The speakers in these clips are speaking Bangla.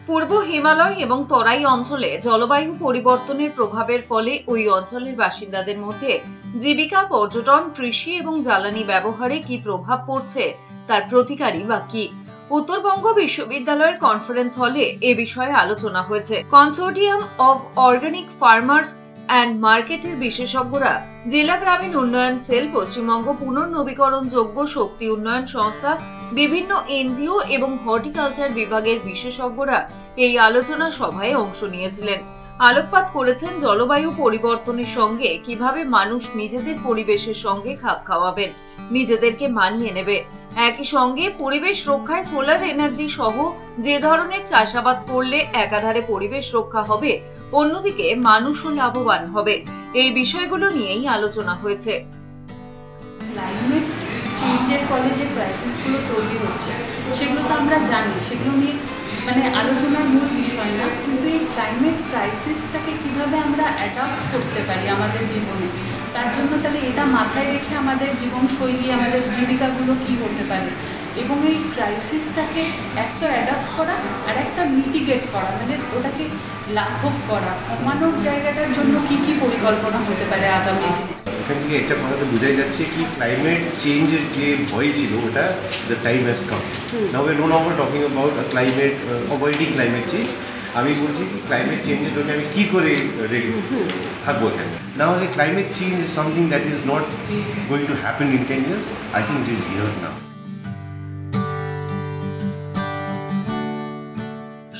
পূর্ব হিমালয় এবং তরাই অঞ্চলে জলবায়ু পরিবর্তনের প্রভাবের ফলে ওই অঞ্চলের বাসিন্দাদের মধ্যে জীবিকা, পর্যটন, কৃষি এবং জ্বালানি ব্যবহারে কি প্রভাব পড়ছে তার প্রতিকারই বা কি? উত্তরবঙ্গ বিশ্ববিদ্যালয়ের কনফারেন্স হলে এ বিষয়ে আলোচনা হয়েছে। Consortium of organic farmers and মার্কেটের বিশেষজ্ঞরা, জেলা গ্রামীণ উন্নয়ন সেল, পশ্চিমবঙ্গ পুনর্নবীকরণযোগ্য শক্তি উন্নয়ন সংস্থা, বিভিন্ন এনজিও এবং হর্টিকালচার বিভাগের বিশেষজ্ঞরা এই আলোচনা সভায় অংশ নিয়েছিলেন। আলোকপাত করেছেন জলবায়ু পরিবর্তনের সঙ্গে কিভাবে মানুষ নিজেদের পরিবেশের সঙ্গে খাপ খাওয়াবেন, নিজেদেরকে মানিয়ে নেবে। একই সঙ্গে পরিবেশ রক্ষায় সোলার এনার্জি সহ যে ধরনের চাষাবাদ করলে একাধারে পরিবেশ রক্ষা হবে, অন্যদিকে মানুষও লাভবান হবে, এই বিষয়গুলো নিয়েই আলোচনা হয়েছে। ক্লাইমেট চেঞ্জের ফলে যে ক্রাইসিসগুলো তৈরি হচ্ছে সেগুলো তো আমরা জানি, সেগুলো নিয়ে আলোচনার মূল বিষয় না, কিন্তু এই ক্লাইমেট ক্রাইসিসটাকে কিভাবে আমরা অ্যাডাপ্ট করতে পারি আমাদের জীবনে, তার জন্য তাহলে এটা মাথায় রেখে আমাদের জীবনশৈলী, আমাদের জীবিকাগুলো কি হতে পারে, এবং এই ক্রাইসিসটাকে একটা অ্যাডাপ্ট করা আর একটা মিটিগেট করা, ওটাকে লাঘব করা, কমানোর জায়গাটার জন্য কি কি পরিকল্পনা হতে পারে আগামী দিনে। এখান থেকে একটা কথা তো বোঝাই যাচ্ছে কি ক্লাইমেট চেঞ্জের যে ভয় ছিল ওটা the time has come. Now we are no longer talking about climate avoiding climate change. আমি বলছি কি ক্লাইমেট চেঞ্জের জন্য আমি কী করে রেডি থাকবো এখানে। না হলে climate change is something that is not going to happen in 10 years. I think it is here now.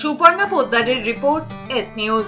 Suparna পোদ্দারের রিপোর্ট, এস নিউজ।